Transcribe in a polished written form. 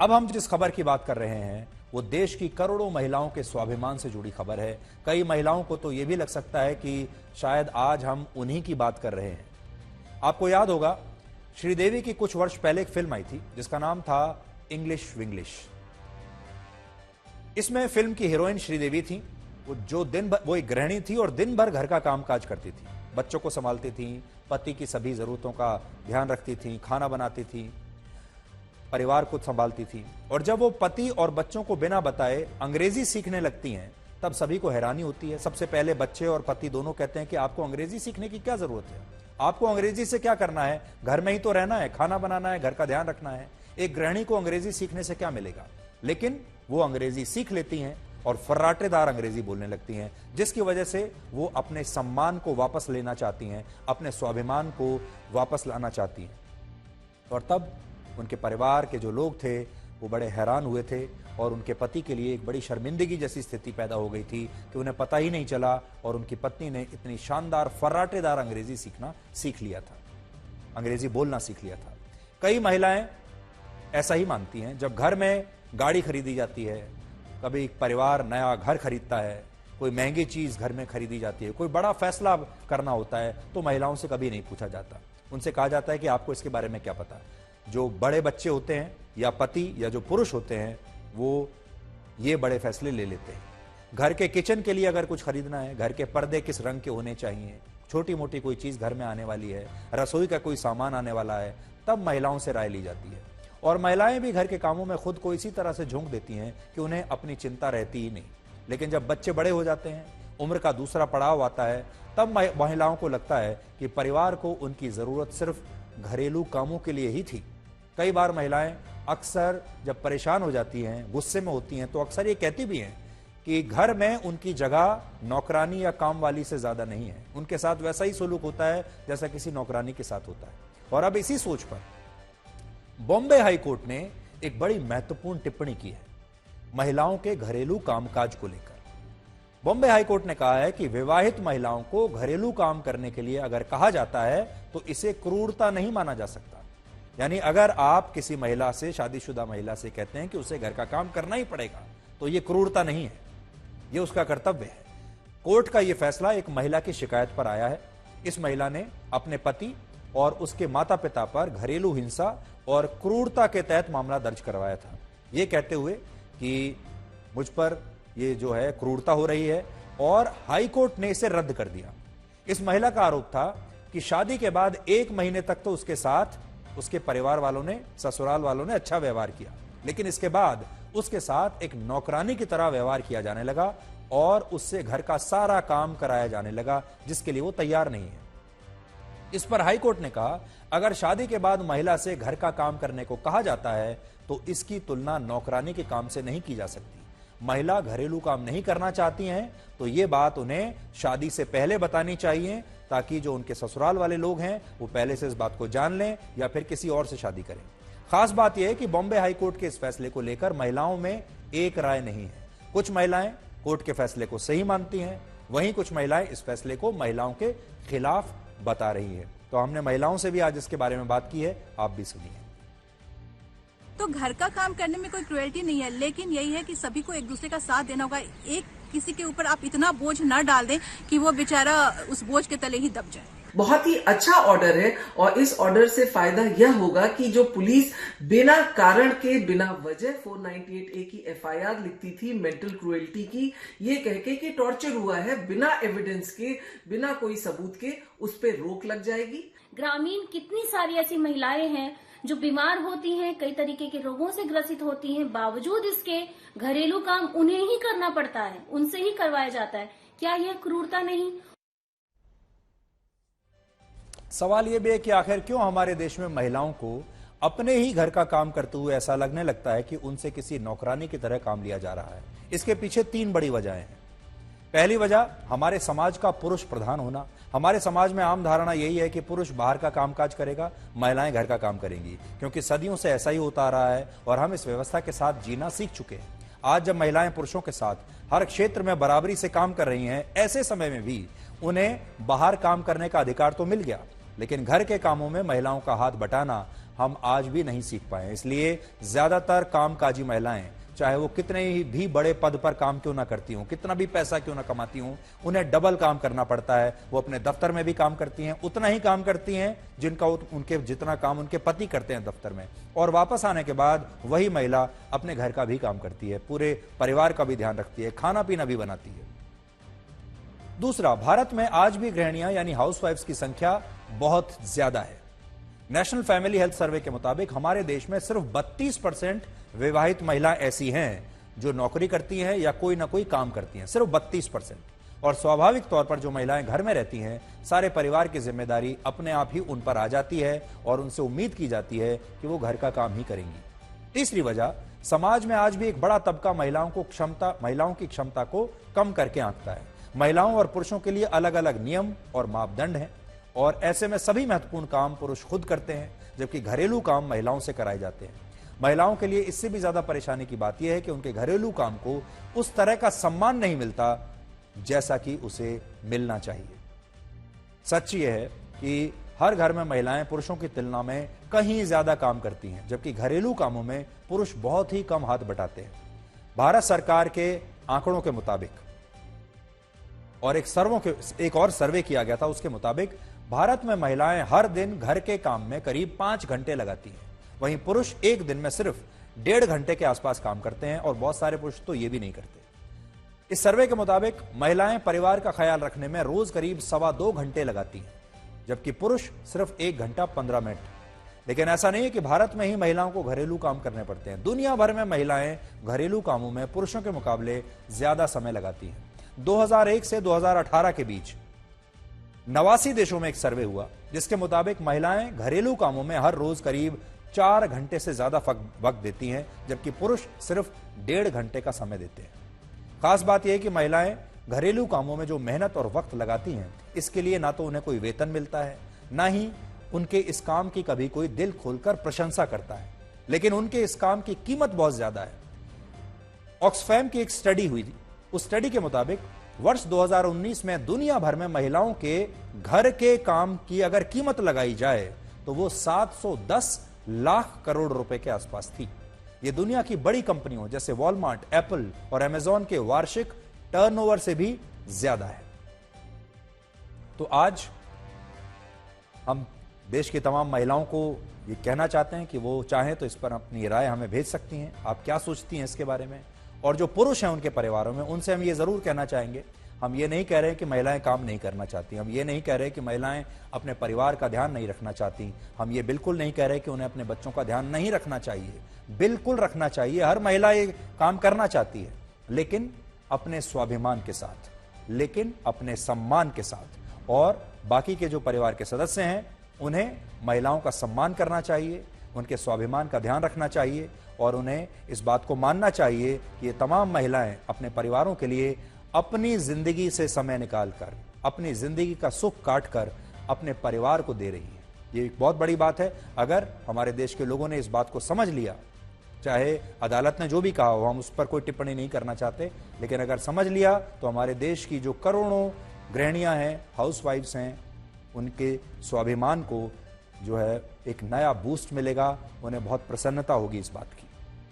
अब हम जिस खबर की बात कर रहे हैं वो देश की करोड़ों महिलाओं के स्वाभिमान से जुड़ी खबर है। कई महिलाओं को तो यह भी लग सकता है कि शायद आज हम उन्हीं की बात कर रहे हैं। आपको याद होगा श्रीदेवी की कुछ वर्ष पहले एक फिल्म आई थी जिसका नाम था इंग्लिश विंग्लिश। इसमें फिल्म की हीरोइन श्रीदेवी थी। वो एक गृहिणी थी और दिन भर घर का कामकाज करती थी, बच्चों को संभालती थी, पति की सभी जरूरतों का ध्यान रखती थी, खाना बनाती थी, परिवार को संभालती थी। और जब वो पति और बच्चों को बिना बताए अंग्रेजी सीखने लगती हैं तब सभी को हैरानी होती है। सबसे पहले बच्चे और पति दोनों कहते हैं कि आपको अंग्रेजी सीखने की क्या जरूरत है, आपको अंग्रेजी से क्या करना है, घर में ही तो रहना है, खाना बनाना है, घर का ध्यान रखना है, एक गृहिणी को अंग्रेजी सीखने से क्या मिलेगा। लेकिन वो अंग्रेजी सीख लेती हैं और फर्राटेदार अंग्रेजी बोलने लगती हैं, जिसकी वजह से वो अपने सम्मान को वापस लेना चाहती हैं, अपने स्वाभिमान को वापस लाना चाहती हैं। और तब उनके परिवार के जो लोग थे वो बड़े हैरान हुए थे और उनके पति के लिए एक बड़ी शर्मिंदगी जैसी स्थिति पैदा हो गई थी कि उन्हें पता ही नहीं चला और उनकी पत्नी ने इतनी शानदार फर्राटेदार अंग्रेजी सीख लिया था, अंग्रेजी बोलना सीख लिया था। कई महिलाएं ऐसा ही मानती हैं। जब घर में गाड़ी खरीदी जाती है, कभी परिवार नया घर खरीदता है, कोई महंगी चीज घर में खरीदी जाती है, कोई बड़ा फैसला करना होता है, तो महिलाओं से कभी नहीं पूछा जाता। उनसे कहा जाता है कि आपको इसके बारे में क्या पता। जो बड़े बच्चे होते हैं या पति या जो पुरुष होते हैं वो ये बड़े फैसले ले लेते हैं। घर के किचन के लिए अगर कुछ खरीदना है, घर के पर्दे किस रंग के होने चाहिए, छोटी मोटी कोई चीज घर में आने वाली है, रसोई का कोई सामान आने वाला है, तब महिलाओं से राय ली जाती है। और महिलाएं भी घर के कामों में खुद को इसी तरह से झोंक देती हैं कि उन्हें अपनी चिंता रहती ही नहीं। लेकिन जब बच्चे बड़े हो जाते हैं, उम्र का दूसरा पड़ाव आता है, तब महिलाओं को लगता है कि परिवार को उनकी जरूरत सिर्फ घरेलू कामों के लिए ही थी। कई बार महिलाएं अक्सर जब परेशान हो जाती हैं, गुस्से में होती हैं, तो अक्सर ये कहती भी हैं कि घर में उनकी जगह नौकरानी या काम वाली से ज्यादा नहीं है, उनके साथ वैसा ही सलूक होता है जैसा किसी नौकरानी के साथ होता है। और अब इसी सोच पर बॉम्बे हाई कोर्ट ने एक बड़ी महत्वपूर्ण टिप्पणी की है महिलाओं के घरेलू कामकाज को लेकर। बॉम्बे हाई कोर्ट ने कहा है कि विवाहित महिलाओं को घरेलू काम करने के लिए अगर कहा जाता है तो इसे क्रूरता नहीं माना जा सकता। यानी अगर आप किसी महिला से, शादीशुदा महिला से कहते हैं कि उसे घर का काम करना ही पड़ेगा, तो यह क्रूरता नहीं है, यह उसका कर्तव्य है। कोर्ट का यह फैसला एक महिला की शिकायत पर आया है। इस महिला ने अपने पति और उसके माता पिता पर घरेलू हिंसा और क्रूरता के तहत मामला दर्ज करवाया था, यह कहते हुए कि मुझ पर यह जो है क्रूरता हो रही है, और हाई कोर्ट ने इसे रद्द कर दिया। इस महिला का आरोप था कि शादी के बाद 1 महीने तक तो उसके साथ उसके परिवार वालों ने, ससुराल वालों ने अच्छा व्यवहार किया, लेकिन इसके बाद उसके साथ एक नौकरानी की तरह व्यवहार किया जाने लगा और उससे घर का सारा काम कराया जाने लगा जिसके लिए वो तैयार नहीं है। इस पर हाई कोर्ट ने कहा अगर शादी के बाद महिला से घर का काम करने को कहा जाता है तो इसकी तुलना नौकरानी के काम से नहीं की जा सकती। महिला घरेलू काम नहीं करना चाहती हैं तो यह बात उन्हें शादी से पहले बतानी चाहिए, ताकि जो उनके ससुराल वाले लोग हैं वो पहले से इस बात को जान लें या फिर किसी और से शादी करें। खास बात यह है कि बॉम्बे हाई कोर्ट के इस फैसले को लेकर महिलाओं में एक राय नहीं है। कुछ महिलाएं कोर्ट के फैसले को सही मानती हैं, वहीं कुछ महिलाएं इस फैसले को महिलाओं के खिलाफ बता रही है। तो हमने महिलाओं से भी आज इसके बारे में बात की है, आप भी सुनिए। तो घर का काम करने में कोई क्रुएल्टी नहीं है, लेकिन यही है कि सभी को एक दूसरे का साथ देना होगा। एक किसी के ऊपर आप इतना बोझ ना डाल दें कि वो बेचारा उस बोझ के तले ही दब जाए। बहुत ही अच्छा ऑर्डर है और इस ऑर्डर से फायदा यह होगा कि जो पुलिस बिना कारण के, बिना वजह 498A की FIR लिखती थी मेंटल क्रुएल्टी की, ये कह के कि टॉर्चर हुआ है, बिना एविडेंस के, बिना कोई सबूत के उस पर रोक लग जाएगी। ग्रामीण कितनी सारी ऐसी महिलाएं हैं जो बीमार होती हैं, कई तरीके के रोगों से ग्रसित होती हैं, बावजूद इसके घरेलू काम उन्हें ही करना पड़ता है, उनसे ही करवाया जाता है। क्या यह क्रूरता नहीं? सवाल यह भी है कि आखिर क्यों हमारे देश में महिलाओं को अपने ही घर का काम करते हुए ऐसा लगने लगता है कि उनसे किसी नौकरानी की तरह काम लिया जा रहा है। इसके पीछे 3 बड़ी वजहें हैं। पहली वजह हमारे समाज का पुरुष प्रधान होना। हमारे समाज में आम धारणा यही है कि पुरुष बाहर का कामकाज करेगा, महिलाएं घर का काम करेंगी, क्योंकि सदियों से ऐसा ही होता रहा है और हम इस व्यवस्था के साथ जीना सीख चुके हैं। आज जब महिलाएं पुरुषों के साथ हर क्षेत्र में बराबरी से काम कर रही हैं, ऐसे समय में भी उन्हें बाहर काम करने का अधिकार तो मिल गया, लेकिन घर के कामों में महिलाओं का हाथ बटाना हम आज भी नहीं सीख पाए। इसलिए ज्यादातर कामकाजी महिलाएं, चाहे वो कितने ही भी बड़े पद पर काम क्यों ना करती हूं, कितना भी पैसा क्यों ना कमाती हूं, उन्हें डबल काम करना पड़ता है। वो अपने दफ्तर में भी काम करती हैं, उतना ही काम करती हैं जिनका उनके जितना काम उनके पति करते हैं दफ्तर में, और वापस आने के बाद वही महिला अपने घर का भी काम करती है, पूरे परिवार का भी ध्यान रखती है, खाना पीना भी बनाती है। दूसरा, भारत में आज भी गृहिणियां यानी हाउसवाइफ्स की संख्या बहुत ज्यादा है। नेशनल फैमिली हेल्थ सर्वे के मुताबिक हमारे देश में सिर्फ 32% विवाहित महिला ऐसी हैं जो नौकरी करती हैं या कोई ना कोई काम करती हैं, सिर्फ 32%। और स्वाभाविक तौर पर जो महिलाएं घर में रहती हैं, सारे परिवार की जिम्मेदारी अपने आप ही उन पर आ जाती है और उनसे उम्मीद की जाती है कि वो घर का काम ही करेंगी। तीसरी वजह, समाज में आज भी एक बड़ा तबका महिलाओं की क्षमता को कम करके आंकता है। महिलाओं और पुरुषों के लिए अलग अलग नियम और मापदंड हैं, और ऐसे में सभी महत्वपूर्ण काम पुरुष खुद करते हैं, जबकि घरेलू काम महिलाओं से कराए जाते हैं। महिलाओं के लिए इससे भी ज्यादा परेशानी की बात यह है कि उनके घरेलू काम को उस तरह का सम्मान नहीं मिलता जैसा कि उसे मिलना चाहिए। सच यह है कि हर घर में महिलाएं पुरुषों की तुलना में कहीं ज्यादा काम करती हैं, जबकि घरेलू कामों में पुरुष बहुत ही कम हाथ बटाते हैं। भारत सरकार के आंकड़ों के मुताबिक और एक और सर्वे किया गया था, उसके मुताबिक भारत में महिलाएं हर दिन घर के काम में करीब 5 घंटे लगाती हैं। वहीं पुरुष एक दिन में सिर्फ 1.5 घंटे के आसपास काम करते हैं, और बहुत सारे पुरुष तो ये भी नहीं करते। इस सर्वे के मुताबिक महिलाएं परिवार का ख्याल रखने में रोज करीब 2.25 घंटे लगाती हैं, जबकि पुरुष सिर्फ 1 घंटा 15 मिनट। लेकिन ऐसा नहीं है कि भारत में ही महिलाओं को घरेलू काम करने पड़ते हैं। दुनिया भर में महिलाएं घरेलू कामों में पुरुषों के मुकाबले ज्यादा समय लगाती हैं। 2001 से 2018 के बीच 89 देशों में एक सर्वे हुआ, जिसके मुताबिक महिलाएं घरेलू कामों में हर रोज करीब 4 घंटे से ज्यादा वक्त देती हैं, जबकि पुरुष सिर्फ 1.5 घंटे का समय देते हैं। खास बात यह है कि महिलाएं घरेलू कामों में जो मेहनत और वक्त लगाती हैं, इसके लिए ना तो उन्हें कोई वेतन मिलता है, ना ही उनके इस काम की कभी कोई दिल खोलकर प्रशंसा करता है, लेकिन उनके इस काम की कीमत बहुत ज्यादा है। ऑक्सफैम की एक स्टडी हुई थी, उस स्टडी के मुताबिक वर्ष 2019 में दुनिया भर में महिलाओं के घर के काम की अगर कीमत लगाई जाए तो वो 710 लाख करोड़ रुपए के आसपास थी। ये दुनिया की बड़ी कंपनियों जैसे वॉलमार्ट, एप्पल और अमेजॉन के वार्षिक टर्नओवर से भी ज्यादा है। तो आज हम देश की तमाम महिलाओं को ये कहना चाहते हैं कि वो चाहें तो इस पर अपनी राय हमें भेज सकती हैं। आप क्या सोचती हैं इसके बारे में? और जो पुरुष हैं उनके परिवारों में, उनसे हम ये जरूर कहना चाहेंगे, हम ये नहीं कह रहे कि महिलाएं काम नहीं करना चाहती, हम ये नहीं कह रहे कि महिलाएं अपने परिवार का ध्यान नहीं रखना चाहती, हम ये बिल्कुल नहीं कह रहे कि उन्हें अपने बच्चों का ध्यान नहीं रखना चाहिए। बिल्कुल रखना चाहिए, हर महिला ये काम करना चाहती है, लेकिन अपने स्वाभिमान के साथ, लेकिन अपने सम्मान के साथ। और बाकी के जो परिवार के सदस्य हैं उन्हें महिलाओं का सम्मान करना चाहिए, उनके स्वाभिमान का ध्यान रखना चाहिए, और उन्हें इस बात को मानना चाहिए कि ये तमाम महिलाएं अपने परिवारों के लिए अपनी जिंदगी से समय निकालकर, अपनी जिंदगी का सुख काटकर अपने परिवार को दे रही हैं। ये एक बहुत बड़ी बात है। अगर हमारे देश के लोगों ने इस बात को समझ लिया, चाहे अदालत ने जो भी कहा हो, हम उस पर कोई टिप्पणी नहीं करना चाहते, लेकिन अगर समझ लिया तो हमारे देश की जो करोड़ों गृहिणियां हैं, हाउसवाइफ्स हैं, उनके स्वाभिमान को जो है एक नया बूस्ट मिलेगा, उन्हें बहुत प्रसन्नता होगी इस बात की।